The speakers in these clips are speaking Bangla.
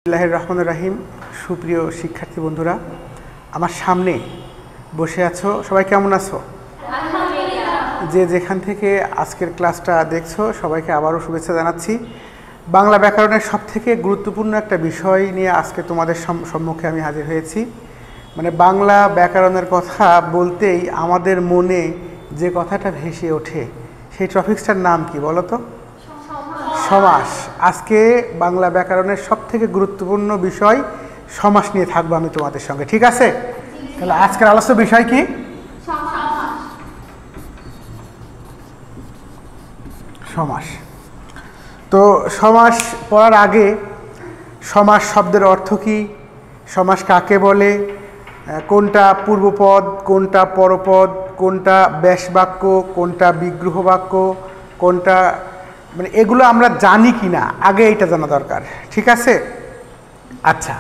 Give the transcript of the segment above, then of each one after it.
বিসমিল্লাহির রহমানির রহিম। সুপ্রিয় শিক্ষার্থী বন্ধুরা, আমার সামনে বসে আছো, সবাই কেমন আছো? যে যেখান থেকে আজকের ক্লাসটা দেখছো সবাইকে আবারও শুভেচ্ছা জানাচ্ছি। বাংলা ব্যাকরণের সবথেকে গুরুত্বপূর্ণ একটা বিষয় নিয়ে আজকে তোমাদের সম্মুখে আমি হাজির হয়েছি। মানে বাংলা ব্যাকরণের কথা বলতেই আমাদের মনে যে কথাটা ভেসে ওঠে সেই টপিক্সটার নাম কি বলো তো? সমাস। আজকে বাংলা ব্যাকরণের সবথেকে গুরুত্বপূর্ণ বিষয় সমাস নিয়ে থাকবো আমি তোমাদের সঙ্গে, ঠিক আছে? তাহলে আজকের আলোচ্য বিষয় কি? সমাস। তো সমাস পড়ার আগে সমাস শব্দের অর্থ কি, সমাস কাকে বলে, কোনটা পূর্বপদ, কোনটা পরপদ, কোনটা ব্যাস বাক্য, কোনটা বিগ্রহ বাক্য, কোনটা মানে এগুলো আমরা জানি কি না আগে এটা জানা দরকার, ঠিক আছে? আচ্ছা,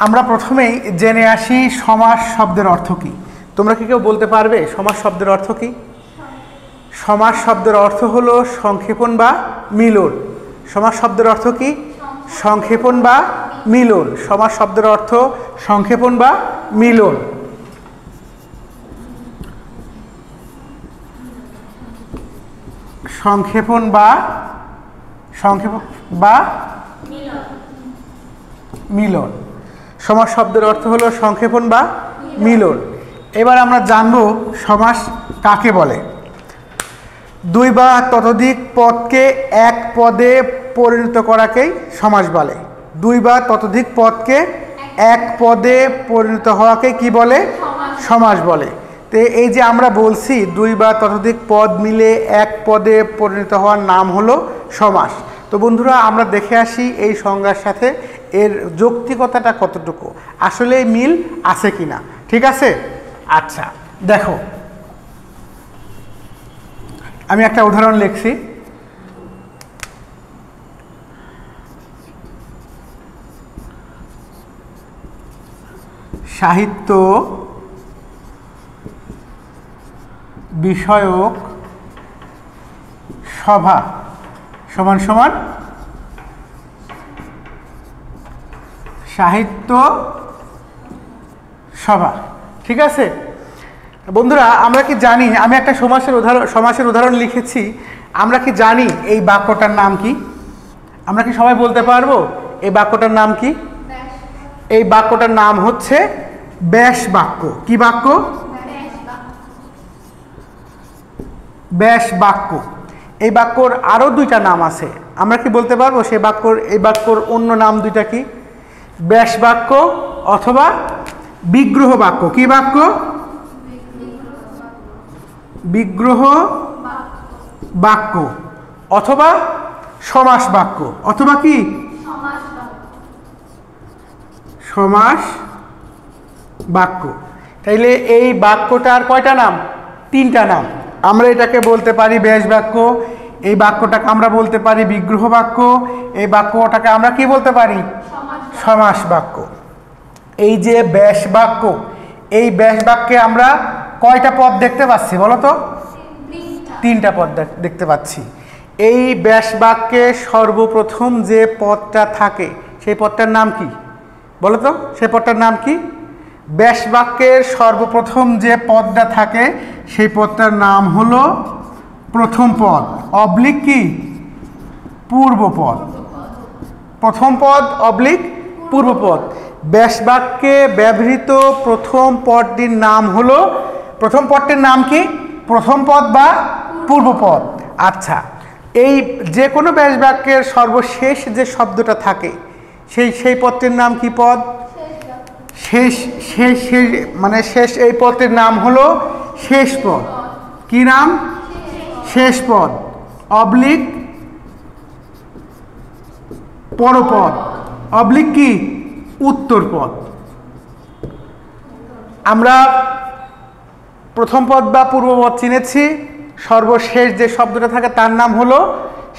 আমরা প্রথমেই জেনে আসি সমাস শব্দের অর্থ কি। তোমরা কি কেউ বলতে পারবে সমাস শব্দের অর্থ কি? সমাস শব্দের অর্থ হলো সংক্ষেপণ বা মিলন। সমাস শব্দের অর্থ কি? সংক্ষেপণ বা মিলন। সমাস শব্দের অর্থ সংক্ষেপণ বা মিলন। সংক্ষেপণ বা মিলন। সমাস শব্দের অর্থ হলো সংক্ষেপণ বা মিলন। এবার আমরা জানব সমাস কাকে বলে। দুই বা ততোধিক পদকে এক পদে পরিণত করাকেই সমাস বলে। দুই বা ততোধিক পদকে এক পদে পরিণত হওয়াকে কি বলে? সমাস বলে। তো এই যে আমরা বলছি দুই বা ততোধিক পদ মিলে এক পদে পরিণত হওয়ার নাম হলো সমাস। তো বন্ধুরা, আমরা দেখে আসি এই সংজ্ঞার সাথে এর যৌক্তিকতাটা কতটুকু, আসলে মিল আছে কিনা, ঠিক আছে? আচ্ছা দেখো, আমি একটা উদাহরণ লিখছি। সাহিত্য বিষয়ক সভা সমান সমান সাহিত্য সভা, ঠিক আছে? বন্ধুরা, আমরা কি জানি, আমি একটা সমাসের উদাহরণ লিখেছি, আমরা কি জানি এই বাক্যটার নাম কি? আমরা কি সবাই বলতে পারবো এই বাক্যটার নাম কি? এই বাক্যটার নাম হচ্ছে ব্যাস বাক্য। কি বাক্য? ব্যাস বাক্য। এই বাক্যর আরো দুইটা নাম আছে, আমরা কি বলতে পারবো সেই এই বাক্যর অন্য নাম দুইটা কি? ব্যাস বাক্য অথবা বিগ্রহ বাক্য। কি বাক্য? বিগ্রহ বাক্য অথবা সমাস বাক্য অথবা কি সমাস বাক্য। তাইলে এই বাক্যটার কয়টা নাম? তিনটা নাম। আমরা এটাকে বলতে পারি ব্যাস বাক্য, এই বাক্যটাকে আমরা বলতে পারি বিগ্রহ বাক্য, এই বাক্যটাকে আমরা কি বলতে পারি? সমাস বাক্য। এই যে ব্যাস বাক্য, এই ব্যাস বাক্যে আমরা কয়টা পদ দেখতে পাচ্ছি বলো তো? তিনটা পদ দেখতে পাচ্ছি। এই ব্যাস বাক্যে সর্বপ্রথম যে পদটা থাকে সেই পদটার নাম কি বলো তো? সেই পদটার নাম কি? ব্যাস বাক্যের সর্বপ্রথম যে পদটা থাকে সেই পদটার নাম হলো প্রথম পদ অবলিক কি পূর্বপদ। প্রথম পদ অবলিক পূর্বপদ। ব্যাস বাক্যে ব্যবহৃত প্রথম পদটির নাম হলো, প্রথম পদটির নাম কি? প্রথম পদ বা পূর্বপদ। আচ্ছা, এই যে কোনো ব্যাস বাক্যের সর্বশেষ যে শব্দটা থাকে সেই পদটির নাম কি পদ? শেষ এই পদটির নাম হলো শেষ পদ। কি নাম? শেষ পদ অবলিক পরপদ অবলিক কি উত্তর পদ। আমরা প্রথম পদ বা পূর্বপদ চিনেছি, সর্বশেষ যে শব্দটা থাকে তার নাম হলো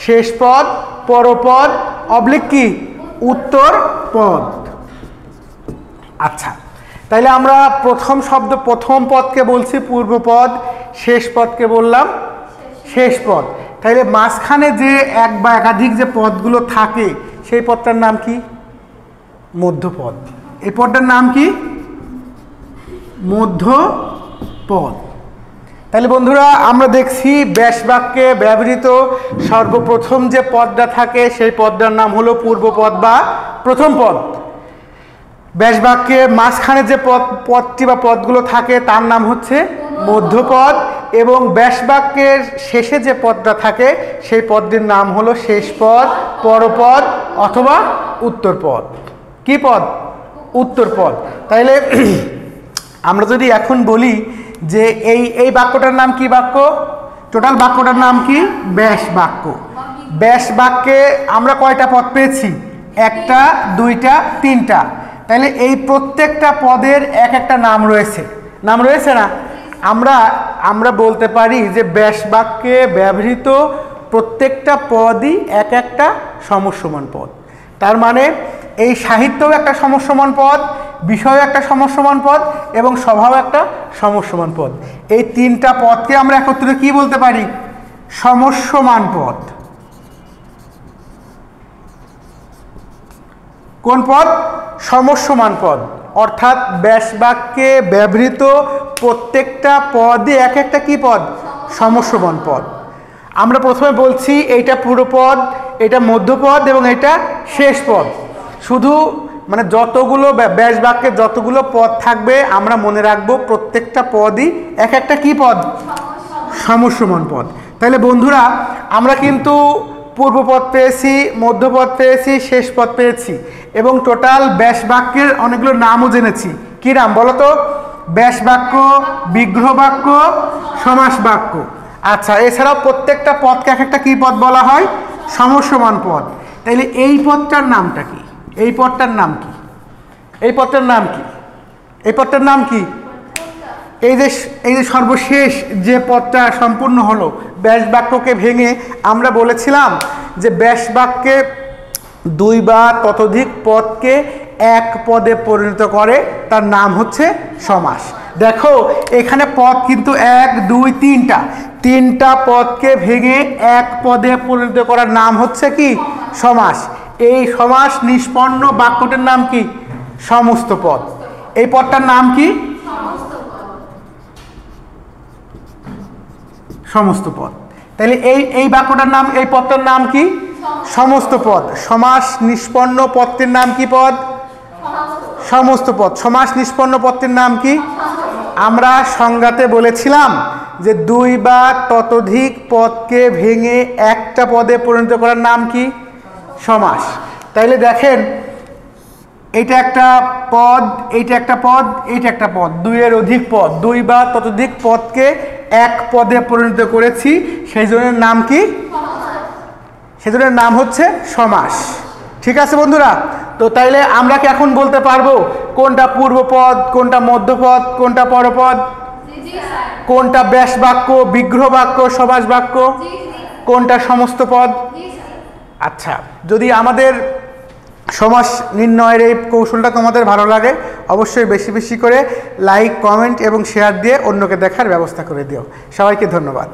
শেষ পদ, পরপদ অবলিক কি উত্তর পদ। আচ্ছা, তাইলে আমরা প্রথম পদকে বলছি পূর্বপদ, শেষ পদকে বললাম শেষ পদ। তাইলে মাঝখানে যে এক বা একাধিক যে পদগুলো থাকে সেই পদটার নাম কি? মধ্যপদ। এই পদটার নাম কি? মধ্যপদ। তাহলে বন্ধুরা আমরা দেখছি ব্যাস বাক্যে ব্যবহৃত সর্বপ্রথম যে পদটা থাকে সেই পদটার নাম হলো পূর্বপদ বা প্রথম পদ। ব্যাস বাক্যে মাঝখানে যে পদটি বা পদগুলো থাকে তার নাম হচ্ছে মধ্যপদ, এবং ব্যাস বাক্যের শেষে যে পদটা থাকে সেই পদটির নাম হলো শেষ পদ, পরপদ অথবা উত্তরপদ। কি পদ? উত্তরপদ। তাইলে আমরা যদি এখন বলি যে এই বাক্যটার নাম কি বাক্য? টোটাল বাক্যটার নাম কি? ব্যাস বাক্য। ব্যাস বাক্যে আমরা কয়টা পদ পেয়েছি? একটা, দুইটা, তিনটা। তাহলে এই প্রত্যেকটা পদের এক একটা নাম রয়েছে, নাম রয়েছে না? আমরা বলতে পারি যে ব্যাস বাক্যে ব্যবহৃত প্রত্যেকটা পদই এক একটা সমসমান পদ। তার মানে এই সাহিত্যও একটা সমসমান পদ, বিষয়ও একটা সমসমান পদ এবং স্বভাব একটা সমসমান পদ। এই তিনটা পদকে আমরা একত্রে কি বলতে পারি? সমসমান পদ। কোন পদ? সমসমান পদ। অর্থাৎ ব্যাস বাক্যে ব্যবহৃত প্রত্যেকটা পদই এক একটা কি পদ? সমসমান পদ। আমরা প্রথমে বলছি এইটা পূর্বপদ, এটা মধ্যপদ এবং এটা শেষ পদ। শুধু মানে যতগুলো ব্যাস বাক্যে যতগুলো পদ থাকবে আমরা মনে রাখবো প্রত্যেকটা পদই এক একটা কি পদ? সমসমান পদ। তাহলে বন্ধুরা আমরা কিন্তু পূর্বপদ পেয়েছি, মধ্যপদ পেয়েছি, শেষ পদ পেয়েছি এবং টোটাল ব্যাস বাক্যের অনেকগুলো নামও জেনেছি। কি নাম বলো তো? ব্যাস বাক্য, বিগ্রহ বাক্য, সমাস বাক্য। আচ্ছা, এছাড়াও প্রত্যেকটা পদকে এক একটা কি পদ বলা হয়? সমসমান পদ। তাইলে এই পদটার নামটা কি? এই পদটার নাম কি? এই পদটার নাম কি? এই পদটার নাম কি? এই যে সর্বশেষ যে পদটা সম্পূর্ণ হলো ব্যাস বাক্যকে ভেঙে আমরা বলেছিলাম যে ব্যাস বাক্যে দুই বা ততোধিক পদকে এক পদে পরিণত করে, তার নাম হচ্ছে সমাস। দেখো এখানে পদ কিন্তু এক, দুই, তিনটা পদকে ভেঙে এক পদে পরিণত করার নাম হচ্ছে কি? সমাস। এই সমাস নিষ্পন্ন বাক্যটির নাম কি? সমস্ত পদ। এই পদটার নাম কি? সমস্ত পদ। তাহলে এই বাক্যটার নাম, এই পদটার নাম কি? সমস্ত পদ। সমাস নিষ্পন্ন পদটির নাম কি পদ? সমস্ত পদ। সমাস নিষ্পন্ন পদটির নাম কি? আমরা সংজ্ঞাতে বলেছিলাম যে দুই বা ততোধিক পদকে ভেঙে একটা পদে পরিণত করার নাম কি? সমাস। তাইলে দেখেন এইটা একটা পদ, এইটা একটা পদ, এইটা একটা পদ, দুইয়ের অধিক পদ, দুই বা ততোধিক পদকে এক পদে পরিণত করেছি, সেই জনের নাম কি? সেই জনের নাম হচ্ছে সমাস। ঠিক আছে বন্ধুরা? তো তাইলে আমরা কি এখন বলতে পারবো কোনটা পূর্বপদ, কোনটা মধ্যপদ, কোনটা পরপদ, কোনটা ব্যাস বাক্য, বিগ্রহ বাক্য, সমাস বাক্য, কোনটা সমস্ত পদ? আচ্ছা, যদি আমাদের সমাস নির্ণয়ের এই কৌশলটা তোমাদের ভালো লাগে অবশ্যই বেশি বেশি করে লাইক, কমেন্ট এবং শেয়ার দিয়ে অন্যকে দেখার ব্যবস্থা করে দিও। সবাইকে ধন্যবাদ।